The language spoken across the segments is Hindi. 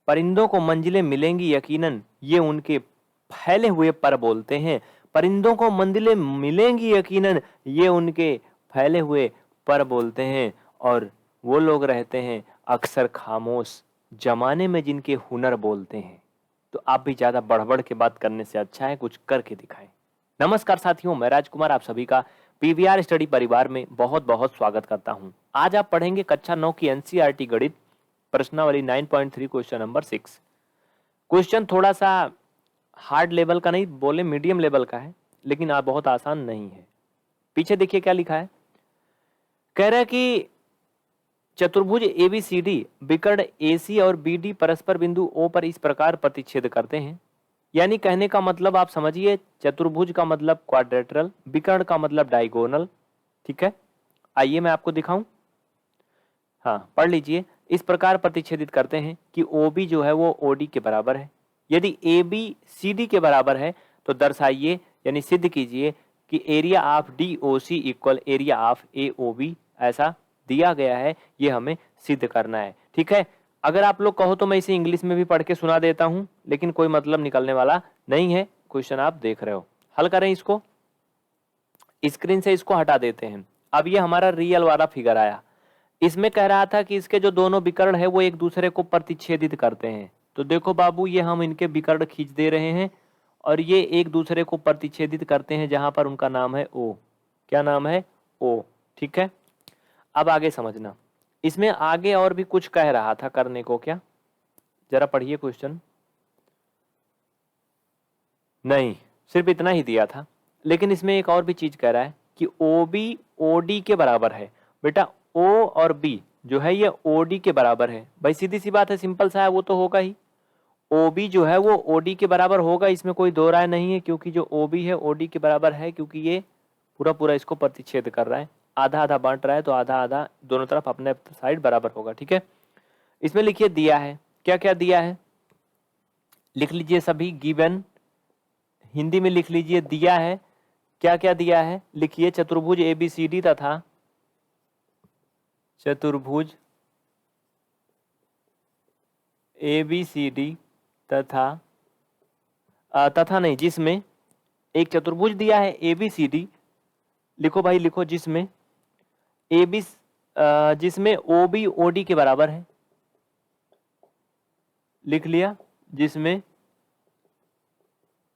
परिंदों को मंजिलें मिलेंगी यकीनन, ये उनके फैले हुए पर बोलते हैं। परिंदों को मंजिलें मिलेंगी यकीनन, ये उनके फैले हुए पर बोलते हैं। और वो लोग रहते हैं अक्सर खामोश, जमाने में जिनके हुनर बोलते हैं। तो आप भी ज्यादा बढ़-बढ़ के बात करने से अच्छा है कुछ करके दिखाएं। नमस्कार साथियों, मैं राजकुमार आप सभी का पीवीआर स्टडी परिवार में बहुत-बहुत स्वागत करता हूं। आज आप पढ़ेंगे कक्षा 9 की एनसीईआरटी गणित प्रश्नावली 9.3 क्वेश्चन नंबर 6। क्वेश्चन थोड़ा सा हार्ड लेवल का नहीं बोले, मीडियम लेवल का है, लेकिन आप बहुत आसान नहीं है। पीछे देखिए क्या लिखा है। कह रहा है कि चतुर्भुज एबीसीडी विकर्ण एसी और बीडी परस्पर बिंदु ओ पर इस प्रकार प्रतिच्छेद करते हैं। यानी कहने का मतलब आप समझिए, चतुर्भुज का मतलब क्वाड्रेटरल, विकर्ण का मतलब डायगोनल। ठीक है, आइए मैं आपको दिखाऊं। हाँ, पढ़ लीजिए। इस प्रकार प्रतिच्छेदित करते हैं कि OB जो है वो OD के बराबर है। यदि AB CD के बराबर है तो दर्शाइए यानी सिद्ध कीजिए कि area of DOC equal area of AOB। ऐसा दिया गया है, ये हमें सिद्ध करना है। ठीक है, अगर आप लोग कहो तो मैं इसे इंग्लिश में भी पढ़ के सुना देता हूं, लेकिन कोई मतलब निकलने वाला नहीं है। क्वेश्चन आप देख रहे हो, हल करें इसको। स्क्रीन से इसको हटा देते हैं। अब ये हमारा रियल वाला फिगर आया। इसमें कह रहा था कि इसके जो दोनों विकर्ण है वो एक दूसरे को प्रतिच्छेदित करते हैं। तो देखो बाबू, ये हम इनके विकर्ण खींच दे रहे हैं और ये एक दूसरे को प्रतिच्छेदित करते हैं जहां पर उनका नाम है O। क्या नाम है? O। ठीक है, अब आगे समझना। इसमें आगे और भी कुछ कह रहा था करने को। क्या, जरा पढ़िए क्वेश्चन। नहीं, सिर्फ इतना ही दिया था, लेकिन इसमें एक और भी चीज कह रहा है कि OB OD के बराबर है। बेटा O और B जो है ये OD के बराबर है। भाई सीधी सी बात है, सिंपल सा है, वो तो होगा ही। OB जो है वो OD के बराबर होगा, इसमें कोई दो राय नहीं है, क्योंकि जो OB है OD के बराबर है, क्योंकि ये पूरा पूरा इसको प्रतिच्छेद कर रहा है। आधा आधा बांट रहा है, तो आधा आधा दोनों तरफ अपने साइड बराबर होगा। ठीक है, इसमें लिखिए दिया है। क्या क्या दिया है लिख लीजिए सभी। गिवन हिंदी में लिख लीजिए दिया है। क्या क्या दिया है लिखिए। चतुर्भुज ABCD तथा चतुर्भुज ABCD तथा नहीं, जिसमें एक चतुर्भुज दिया है ABCD। लिखो भाई लिखो, जिसमें जिसमें OB OD के बराबर है। लिख लिया, जिसमें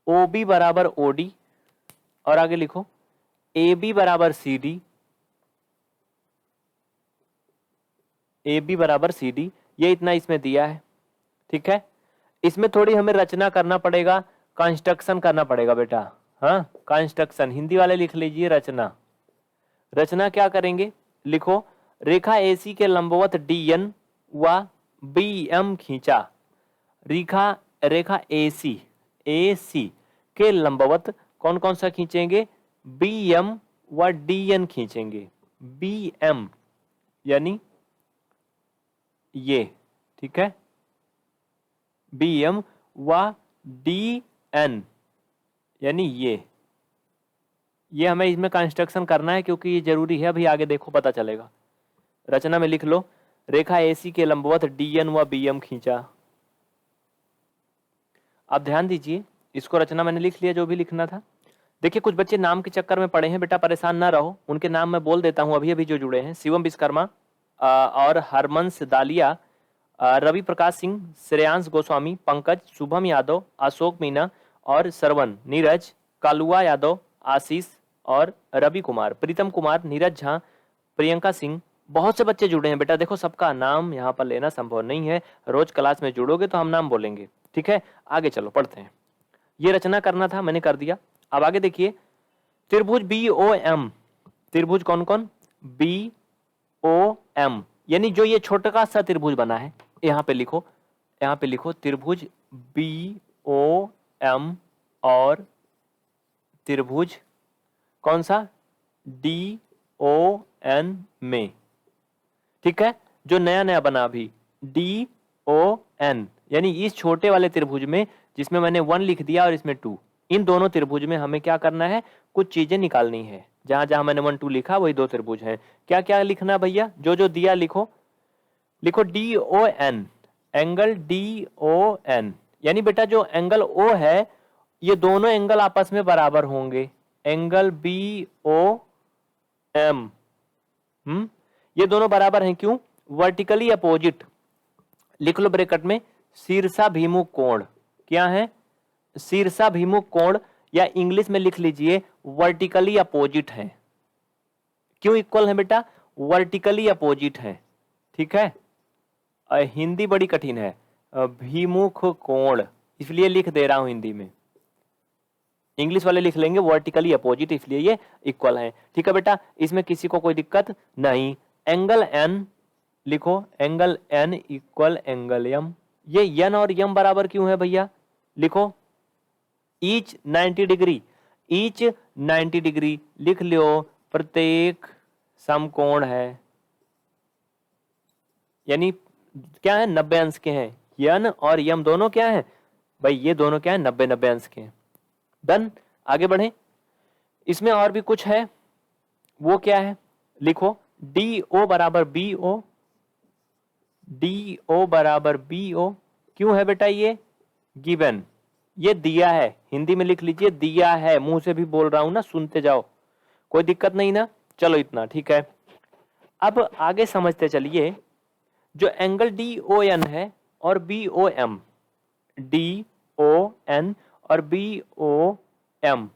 OB बराबर OD। और आगे लिखो AB बराबर CD। AB बराबर CD, ये इतना इसमें दिया है। ठीक है, इसमें थोड़ी हमें रचना करना पड़ेगा, कंस्ट्रक्शन करना पड़ेगा बेटा। हाँ, कंस्ट्रक्शन हिंदी वाले लिख लीजिए रचना। रचना क्या करेंगे, लिखो। रेखा AC के लंबवत DN व BM खींचा। रेखा AC के लंबवत कौन कौन सा खींचेंगे? BM व DN खींचेंगे। BM यानी ये, ठीक है, BM व DN यानी ये हमें इसमें कंस्ट्रक्शन करना है, क्योंकि ये जरूरी है। अभी आगे देखो पता चलेगा। रचना में लिख लो, रेखा AC के लंबवत DN व BM खींचा। आप ध्यान दीजिए, इसको रचना मैंने लिख लिया जो भी लिखना था। देखिए, कुछ बच्चे नाम के चक्कर में पड़े हैं बेटा, परेशान ना रहो। उनके नाम मैं बोल देता हूं अभी अभी जो जुड़े हैं। शिवम विश्वकर्मा और हरमंस दालिया, रवि प्रकाश सिंह, श्रेयांश गोस्वामी, पंकज, शुभम यादव, अशोक मीना और सरवन, नीरज, कालुआ यादव, आशीष और रवि कुमार, प्रीतम कुमार, नीरज झा, प्रियंका सिंह। बहुत से बच्चे जुड़े हैं बेटा। देखो, सबका नाम यहाँ पर लेना संभव नहीं है। रोज क्लास में जुड़ोगे तो हम नाम बोलेंगे। ठीक है, आगे चलो पढ़ते हैं। ये रचना करना था, मैंने कर दिया। अब आगे देखिए, त्रिभुज BOM। त्रिभुज कौन कौन? BOM यानी जो ये छोटा सा त्रिभुज बना है, यहाँ पे लिखो त्रिभुज BOM और त्रिभुज कौन सा? DON में। ठीक है, जो नया नया बना अभी, DON यानी इस छोटे वाले त्रिभुज में, जिसमें मैंने 1 लिख दिया और इसमें 2, इन दोनों त्रिभुज में हमें क्या करना है? कुछ चीजें निकालनी है। जहां जहां मैंने 1 2 लिखा वही 2 त्रिभुज हैं। क्या क्या लिखना भैया? जो जो दिया लिखो। DON angle D O N, यानी बेटा जो एंगल ओ है ये दोनों एंगल आपस में बराबर होंगे। एंगल बी ओ एम, ये दोनों बराबर हैं, क्यों? वर्टिकली अपोजिट, लिख लो ब्रैकेट में, शीर्षाभिमुख कोण। क्या है? शीर्षाभिमुख कोण, या इंग्लिश में लिख लीजिए वर्टिकली अपोजिट है। क्यों इक्वल है बेटा? वर्टिकली अपोजिट है, ठीक है। हिंदी बड़ी कठिन है, अभिमुख कोण, इसलिए लिख दे रहा हूं हिंदी में। इंग्लिश वाले लिख लेंगे वर्टिकली अपोजिट, इसलिए ये इक्वल है, ठीक है बेटा। इसमें किसी को कोई दिक्कत नहीं। एंगल एन लिखो, एंगल एन इक्वल एंगल यम। ये यन और यम बराबर क्यों है भैया? लिखो ईच 90 डिग्री, ईच 90 डिग्री लिख लो, प्रत्येक समकोण है, यानी क्या है? 90 अंश के हैं। यन और यम दोनों क्या है भाई? ये दोनों क्या है? 90-90 अंश के हैं। डन, आगे बढ़े। इसमें और भी कुछ है, वो क्या है? लिखो डी ओ बराबर बी ओ, डी ओ बराबर बी ओ। क्यों है बेटा? ये गिवन, ये दिया है, हिंदी में लिख लीजिए दिया है, मुंह से भी बोल रहा हूं ना, सुनते जाओ, कोई दिक्कत नहीं ना। चलो इतना ठीक है। अब आगे समझते चलिए, जो एंगल डी ओ एन है और B O M, D O N और बी ओ एम,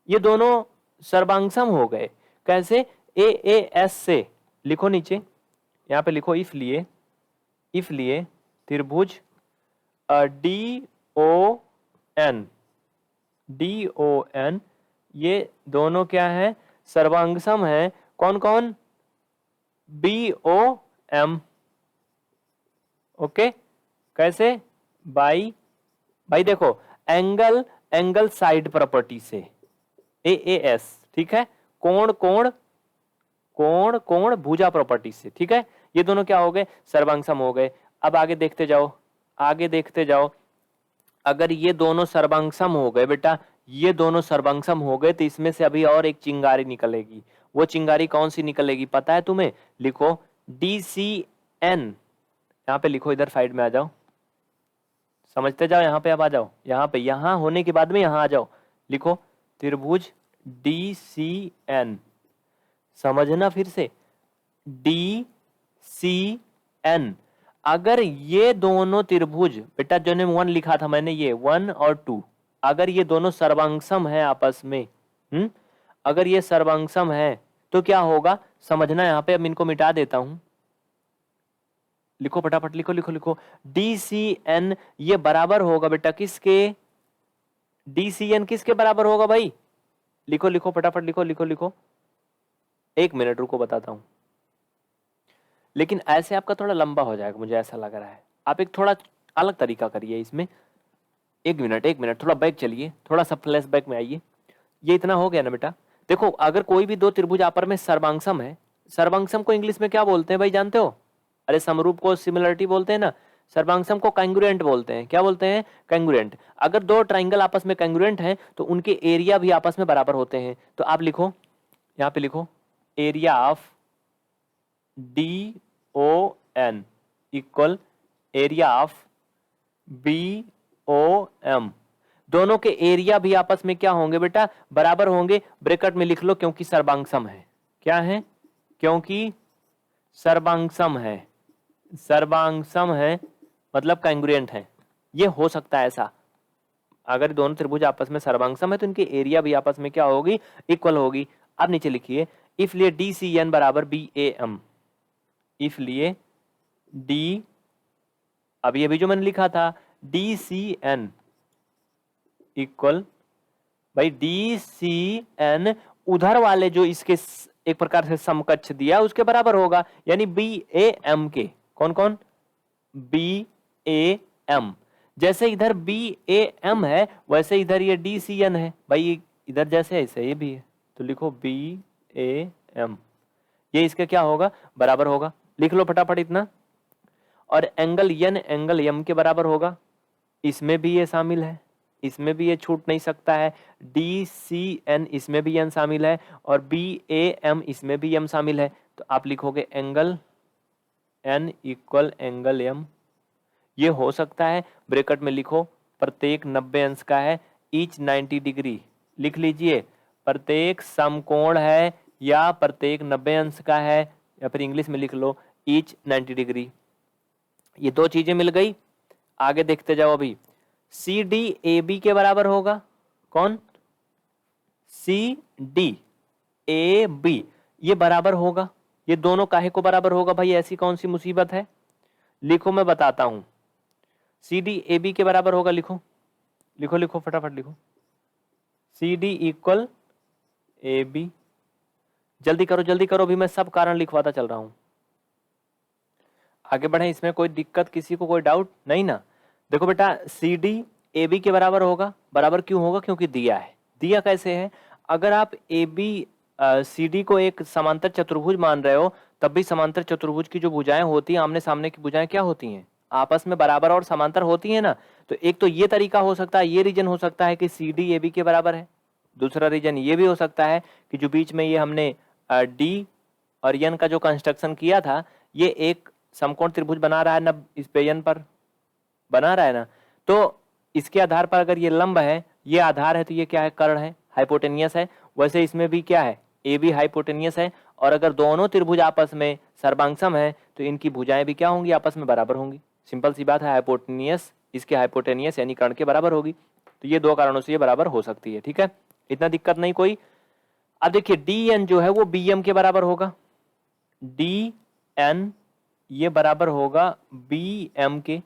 ये दोनों सर्वांगसम हो गए। कैसे? ए ए एस से, लिखो नीचे यहां पे लिखो, इसलिए त्रिभुज D O N, D O N, ये दोनों क्या है? सर्वांगसम है। कौन कौन? B O M. ओके, कैसे? भाई देखो, एंगल साइड प्रॉपर्टी से, ए ए एस, ठीक है। कोण भुजा प्रॉपर्टी से, ठीक है। ये दोनों क्या हो गए? सर्वांगसम हो गए। अब आगे देखते जाओ, अगर ये दोनों सर्वांगसम हो गए बेटा, ये दोनों सर्वांगसम हो गए, तो इसमें से अभी और एक चिंगारी निकलेगी। वो चिंगारी कौन सी निकलेगी पता है तुम्हें? लिखो डी सी एन, यहां पे लिखो, इधर साइड में आ जाओ, समझते जाओ, यहां पे अब आ जाओ, यहां पे, यहां होने के बाद में यहां आ जाओ। लिखो त्रिभुज डी सी एन, समझना फिर से, डी सी एन। अगर ये दोनों त्रिभुज बेटा, जो ने 1 लिखा था मैंने, ये 1 और 2, अगर ये दोनों सर्वांगसम है आपस में, अगर ये सर्वांगसम है तो क्या होगा समझना। यहां पे अब इनको मिटा देता हूं, लिखो फटाफट, लिखो डी सी एन, ये बराबर होगा बेटा किसके? डी सी एन किसके बराबर होगा भाई? लिखो फटाफट, लिखो। 1 मिनट रुको, बताता हूं, लेकिन ऐसे आपका थोड़ा लंबा हो जाएगा, मुझे ऐसा लग रहा है। आप एक थोड़ा अलग तरीका करिए इसमें। 1 मिनट, थोड़ा बैक चलिए, थोड़ा सा फ्लैश बैक में आइए। ये इतना हो गया ना बेटा। देखो, अगर कोई भी दो त्रिभुज आपस में सर्वांगसम है, सर्वांगसम को इंग्लिश में क्या बोलते हैं भाई, जानते हो? अरे समरूप को सिमिलरिटी बोलते हैं ना, सर्वांगसम को कांग्रुएंट बोलते हैं। क्या बोलते हैं? कांग्रुएंट। अगर दो ट्राइंगल आपस में कांग्रुएंट हैं तो उनके एरिया भी आपस में बराबर होते हैं। तो आप लिखो, यहां पे लिखो, area of D O N equal area of B O M. दोनों के एरिया भी आपस में क्या होंगे बेटा? बराबर होंगे। ब्रैकेट में लिख लो, क्योंकि सर्वांगसम है। क्या है? क्योंकि सर्वांगसम है, सर्वांगसम है मतलब कांग्रुएंट है। ये हो सकता है ऐसा, अगर दोनों त्रिभुज आपस में सर्वांगसम है तो इनके एरिया भी आपस में क्या होगी? इक्वल होगी। अब नीचे लिखिए, इसलिए डी सी एन बराबर बी ए एम, इसलिए डी, अभी अभी जो मैंने लिखा था, डी सी एन इक्वल, भाई डी सी एन उधर वाले जो इसके एक प्रकार से समकक्ष दिया उसके बराबर होगा, यानी बी ए एम के। कौन कौन? B A M. जैसे इधर बी ए एम है वैसे इधर ये डी सी एन है भाई, इधर जैसे ऐसे ये भी है, तो लिखो बी ए एम, ये इसका क्या होगा? बराबर होगा। लिख लो फटाफट इतना। और एंगल यन एंगल यम के बराबर होगा, इसमें भी ये शामिल है, इसमें भी ये छूट नहीं सकता है। डी सी एन इसमें भी एन शामिल है, और बी ए एम इसमें भी एम शामिल है। तो आप लिखोगे angle N equal angle M. ये हो सकता है, ब्रैकेट में लिखो प्रत्येक 90 अंश का है, ईच 90 डिग्री लिख लीजिए, प्रत्येक समकोण है या प्रत्येक 90 अंश का है, या फिर इंग्लिश में लिख लो ईच 90 डिग्री। ये दो चीजें मिल गई। आगे देखते जाओ। अभी सी डी ए बी के बराबर होगा। कौन? सी डी ए बी ये बराबर होगा। ये दोनों काहे को बराबर होगा भाई? ऐसी कौन सी मुसीबत है? लिखो, मैं बताता हूं। सी डी ए बी के बराबर होगा। लिखो लिखो लिखो, फटाफट लिखो। C D equal A B. जल्दी करो जल्दी करो, अभी मैं सब कारण लिखवाता चल रहा हूं। आगे बढ़े। इसमें कोई दिक्कत, किसी को कोई डाउट नहीं ना? देखो बेटा, सी डी ए बी के बराबर होगा। बराबर क्यों होगा? क्योंकि दिया है। दिया कैसे है? अगर आप ए बी सी डी को एक समांतर चतुर्भुज मान रहे हो, तब भी समांतर चतुर्भुज की जो भुजाएं होती हैं, आमने सामने की भुजाएं क्या होती हैं? आपस में बराबर और समांतर होती है ना। तो एक तो ये तरीका हो सकता है, ये रीजन हो सकता है कि सी डी ए बी के बराबर है। दूसरा रीजन ये भी हो सकता है कि जो बीच में ये हमने डी और एन का जो कंस्ट्रक्शन किया था, ये एक समकोण त्रिभुज बना रहा है ना, इस पे एन पर बना रहा है ना। तो इसके आधार पर अगर ये लंब है, ये आधार है, तो ये क्या है? कर्ण है, हाइपोटेनियस है। वैसे इसमें भी क्या है? ए बी हाइपोटेनियस है। और अगर दोनों त्रिभुज आपस में सर्वांगसम है, तो इनकी भुजाएं भी क्या होंगी? आपस में बराबर होंगी। सिंपल सी बात है, हाइपोटेनियस इसके हाइपोटेनियस यानी कर्ण के बराबर होगी। तो ये दो कारणों से ये बराबर हो सकती है। ठीक है, इतना दिक्कत नहीं कोई। अब देखिए, डी एन जो है वो बी एम के बराबर होगा। डी एन ये बराबर होगा बी एम के,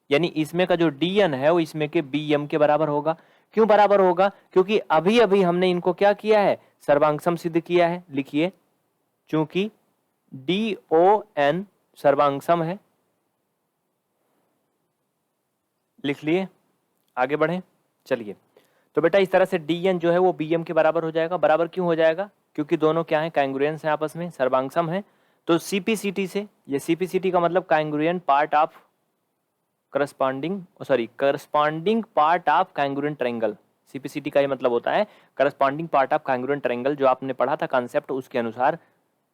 यानी इसमें का जो डी एन है वो इसमें के बी एम के बराबर होगा। क्यों बराबर होगा? क्योंकि अभी अभी हमने इनको क्या किया है? सर्वांगसम सिद्ध किया है। लिखिए, चूंकि डी ओ एन सर्वांगसम है। लिख लिए, आगे बढ़े। चलिए, तो बेटा इस तरह से डी एन जो है वो बी एम के बराबर हो जाएगा। बराबर क्यों हो जाएगा? क्योंकि दोनों क्या है? कांग्रुएंस है, आपस में सर्वांगसम है। तो सीपीसीटी से, ये सीपीसीटी का मतलब congruent part of corresponding part of congruent triangle. CPCT का ये मतलब होता है corresponding part of congruent triangle. जो आपने पढ़ा था कॉन्सेप्ट, उसके अनुसार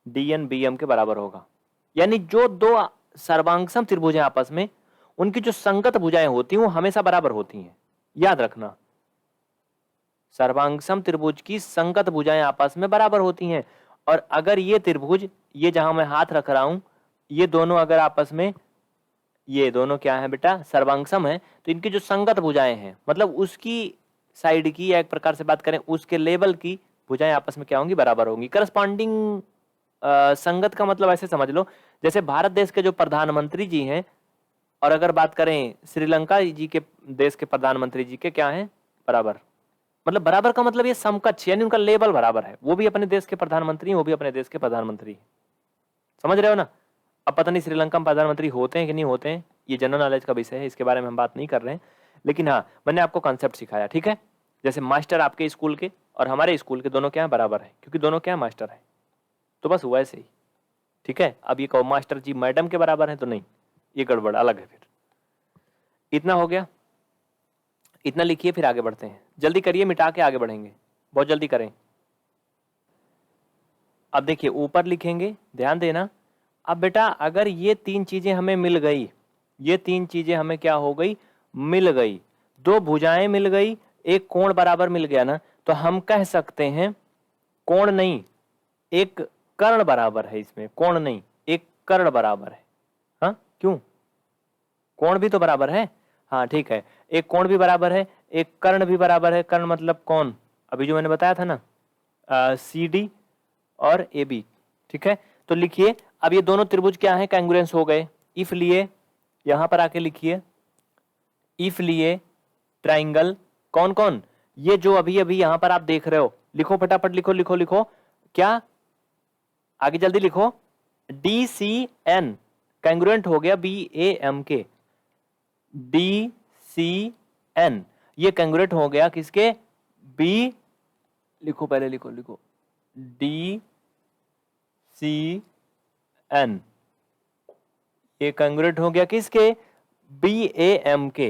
डी एन बी एम के बराबर होगा। यानी जो दो सर्वांगसम त्रिभुज हैं आपस में, उनकी जो संगत भुजाएं होती हैं वो हमेशा बराबर होती हैं। याद रखना, सर्वांगसम त्रिभुज की संगत भुजाएं आपस में बराबर होती हैं। और अगर ये त्रिभुज, ये जहां मैं हाथ रख रहा हूं, ये दोनों अगर आपस में, ये दोनों क्या है बेटा? सर्वांगसम है। तो इनकी जो संगत भुजाएं हैं, मतलब उसकी साइड की, या एक प्रकार से बात करें उसके लेवल की भुजाएं आपस में क्या होंगी? बराबर होंगी। करस्पॉन्डिंग संगत का मतलब ऐसे समझ लो, जैसे भारत देश के जो प्रधानमंत्री जी हैं, और अगर बात करें श्रीलंका जी के देश के प्रधानमंत्री जी के, क्या है? बराबर। मतलब बराबर का मतलब ये समकक्ष, यानी उनका लेवल बराबर है। वो भी अपने देश के प्रधानमंत्री हैं, वो भी अपने देश के प्रधानमंत्री हैं। समझ रहे हो ना? अब पता नहीं श्रीलंका में प्रधानमंत्री होते हैं कि नहीं होते हैं, ये जनरल नॉलेज का विषय है, इसके बारे में हम बात नहीं कर रहे हैं। लेकिन हाँ, मैंने आपको कॉन्सेप्ट सिखाया। ठीक है, जैसे मास्टर आपके स्कूल के और हमारे स्कूल के दोनों क्या है? बराबर है, क्योंकि दोनों क्या है? मास्टर है। तो बस हुआ ऐसे ही। ठीक है, अब ये कहो मास्टर जी मैडम के बराबर है, तो नहीं, ये गड़बड़ अलग है। फिर इतना हो गया, इतना लिखिए, फिर आगे बढ़ते हैं। जल्दी करिए, मिटा के आगे बढ़ेंगे, बहुत जल्दी करें। अब देखिए, ऊपर लिखेंगे, ध्यान देना। अब बेटा अगर ये तीन चीजें हमें मिल गई, ये तीन चीजें हमें क्या हो गई? मिल गई। दो भुजाएं मिल गई, एक कोण बराबर मिल गया ना, तो हम कह सकते हैं, कोण नहीं, एक कर्ण बराबर है। इसमें कोण नहीं, एक कर्ण बराबर है। हाँ, क्यों? कोण भी तो बराबर है। हाँ ठीक है, एक कोण भी बराबर है, एक कर्ण भी बराबर है। कर्ण मतलब कौन? अभी जो मैंने बताया था ना, सी डी और ए बी। ठीक है, तो लिखिए, अब ये दोनों त्रिभुज क्या है? कांग्रुएंस हो गए। इफ लिए, यहां पर आके लिखिए, इफ लिए ट्राइंगल कौन कौन? ये जो अभी अभी यहां पर आप देख रहे हो, लिखो फटाफट, लिखो लिखो लिखो। क्या? आगे जल्दी लिखो। डी सी एन कांग्रुएंट हो गया बी ए एम के। डी सी एन ये कांग्रुएंट हो गया किसके? बी, लिखो पहले, लिखो लिखो, डी सी एन ये कांग्रुएंट हो गया किसके? बी ए एम के।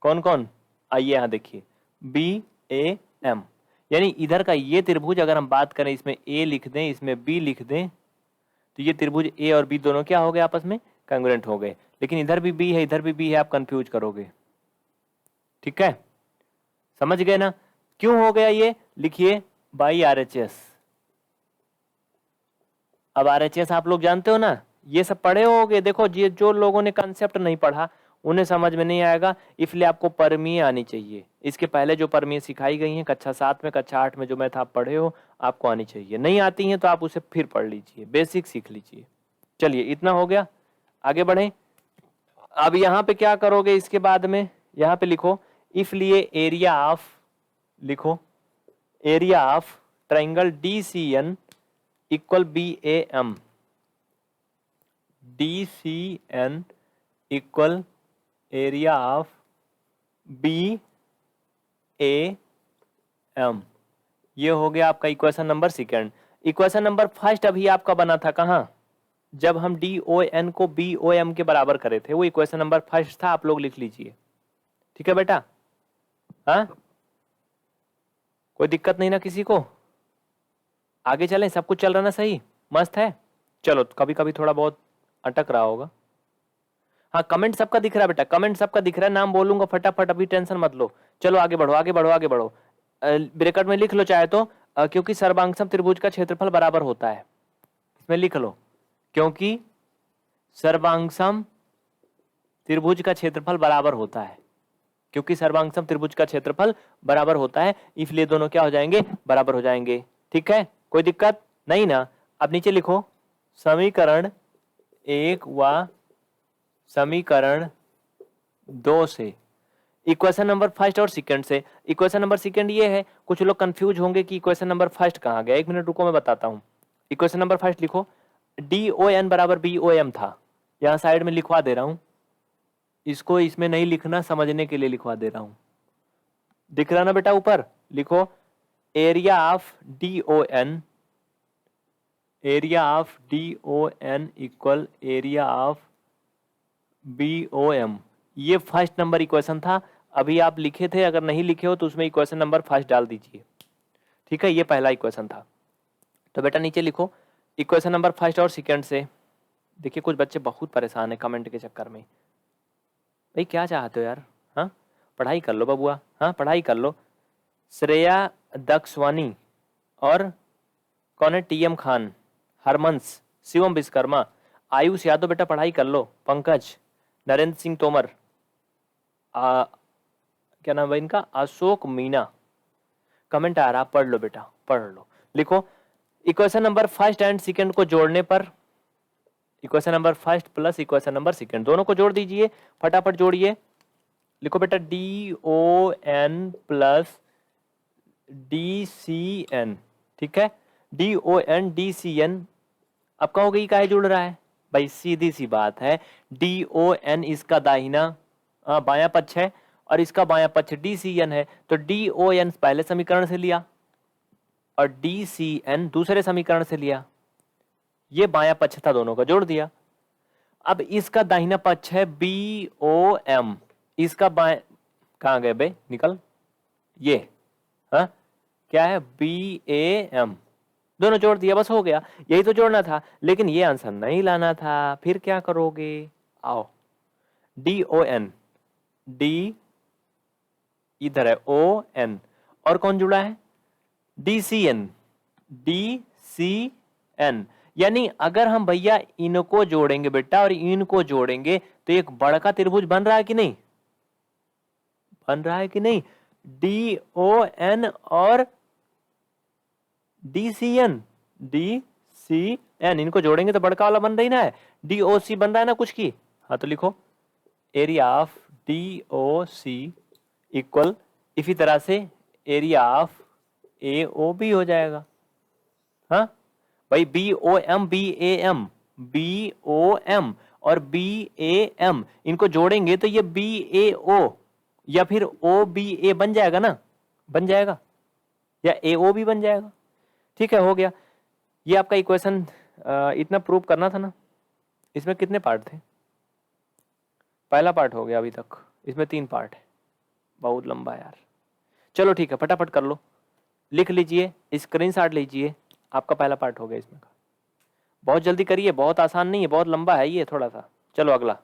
कौन कौन? आइए यहां देखिए, बी ए एम, यानी इधर का ये त्रिभुज अगर हम बात करें, इसमें ए लिख दें, इसमें बी लिख दें, तो ये त्रिभुज ए और बी दोनों क्या हो गए? आपस में कांग्रुएंट हो गए, लेकिन इधर भी बी है इधर भी बी है, आप कंफ्यूज करोगे। ठीक है, समझ गए ना क्यों हो गया ये? लिखिए बाई RHS। अब RHS आप लोग जानते हो ना, ये सब पढ़े होगे। देखो ये जो लोगों ने कंसेप्ट नहीं पढ़ा उन्हें समझ में नहीं आएगा, इसलिए आपको परमीय आनी चाहिए। इसके पहले जो परमीय सिखाई गई हैं कक्षा 7 में, कक्षा 8 में जो मैथ आप पढ़े हो आपको आनी चाहिए। नहीं आती हैं तो आप उसे फिर पढ़ लीजिए, बेसिक सीख लीजिए। चलिए इतना हो गया, आगे बढ़ें। अब यहाँ पे क्या करोगे इसके बाद में, यहाँ पे लिखो इसलिए एरिया ऑफ, लिखो area of triangle DCN equal BAM, DCN equal area of BAM। ये हो गया आपका equation number second. Equation number first अभी आपका बना था कहाँ, जब हम DON को BOM के बराबर करे थे, वो इक्वेशन नंबर फर्स्ट था, आप लोग लिख लीजिए। ठीक है बेटा, हाँ कोई दिक्कत नहीं ना किसी को? आगे चलें, सब कुछ चल रहा ना सही, मस्त है। चलो कभी कभी थोड़ा बहुत अटक रहा होगा। हाँ कमेंट सबका दिख रहा है बेटा, कमेंट सबका दिख रहा है, नाम बोलूंगा फटाफट, अभी टेंशन मत लो। चलो आगे बढ़ो आगे बढ़ो आगे बढ़ो, ब्रैकेट में लिख लो चाहे तो, क्योंकि सर्वांगसम त्रिभुज का क्षेत्रफल बराबर होता है, इसमें लिख लो, क्योंकि सर्वांगसम त्रिभुज का क्षेत्रफल बराबर होता है, क्योंकि सर्वांगसम त्रिभुज का क्षेत्रफल बराबर होता है, इसलिए दोनों क्या हो जाएंगे, बराबर हो जाएंगे। ठीक है, कोई दिक्कत नहीं ना? अब नीचे लिखो समीकरण 1 व समीकरण 2 से, इक्वेशन नंबर फर्स्ट और सेकंड से। इक्वेशन नंबर सेकंड ये है, कुछ लोग कंफ्यूज होंगे कि इक्वेशन नंबर फर्स्ट कहाँ गया, एक मिनट रुको मैं बताता हूँ। इक्वेशन नंबर फर्स्ट लिखो DON बराबर BOM था, यहाँ साइड में लिखवा दे रहा हूँ, इसको इसमें नहीं लिखना, समझने के लिए लिखवा दे रहा हूँ। दिख रहा ना बेटा ऊपर, लिखो area of DON, area of DON equal area of BOM। ये फर्स्ट नंबर इक्वेशन था, अभी आप लिखे थे, अगर नहीं लिखे हो तो उसमें इक्वेशन नंबर फर्स्ट डाल दीजिए। ठीक है, ये पहला इक्वेशन था। तो बेटा नीचे लिखो इक्वेशन नंबर फर्स्ट और सेकंड से। देखिए कुछ बच्चे बहुत परेशान है कमेंट के चक्कर में, भाई क्या चाहते हो यार, हाँ पढ़ाई कर लो बबुआ, हाँ पढ़ाई कर लो। श्रेया दक्षवानी और कौन है, TM खान, हरमंस, शिवम विश्वकर्मा, आयुष यादव, बेटा पढ़ाई कर लो। पंकज, नरेंद्र सिंह तोमर, क्या नाम है इनका, अशोक मीना, कमेंट आ रहा, पढ़ लो बेटा पढ़ लो। लिखो equation number first and second को जोड़ने पर, equation number first plus equation number second दोनों को जोड़ दीजिए, फटाफट जोड़िए। लिखो बेटा DON प्लस DCN। ठीक है, DON DCN, अब कहोगे ये काहे जुड़ रहा है, भाई सीधी सी बात है, DON इसका दाहिना बायां पक्ष है और इसका बायां पक्ष DCN है, तो DON पहले समीकरण से लिया और DCN दूसरे समीकरण से लिया, ये बायां पक्ष था, दोनों का जोड़ दिया। अब इसका दाहिना पक्ष है BOM, इसका बाएं, कहाँ गए बे निकल, ये हाँ क्या है BAM, दोनों जोड़ दिया, बस हो गया, यही तो जोड़ना था, लेकिन ये आंसर नहीं लाना था, फिर क्या करोगे, आओ DON, D इधर है ON, और कौन जुड़ा है DCN, DCN, यानी अगर हम भैया इनको जोड़ेंगे बेटा और इनको जोड़ेंगे तो एक बड़का त्रिभुज बन रहा है कि नहीं, बन रहा है कि नहीं, DON और DCN, DCN इनको जोड़ेंगे तो बड़का वाला बन रही ना है, DOC बन रहा है ना कुछ की। हाँ तो लिखो एरिया ऑफ DOC इक्वल, इसी तरह से एरिया ऑफ AOB हो जाएगा। हाँ भाई BOM BAM, BOM और BAM इनको जोड़ेंगे तो ये BAO या फिर OBA बन जाएगा ना, बन जाएगा, या AOB बन जाएगा। ठीक है, हो गया। ये आपका इक्वेशन इतना प्रूव करना था ना। इसमें कितने पार्ट थे, पहला पार्ट हो गया अभी तक, इसमें 3 पार्ट है, बहुत लंबा है यार। चलो ठीक है, फटाफट कर लो, लिख लीजिए, स्क्रीनशॉट लीजिए, आपका पहला पार्ट हो गया इसमें का। बहुत जल्दी करिए, बहुत आसान नहीं है, बहुत लंबा है ये थोड़ा सा। चलो अगला।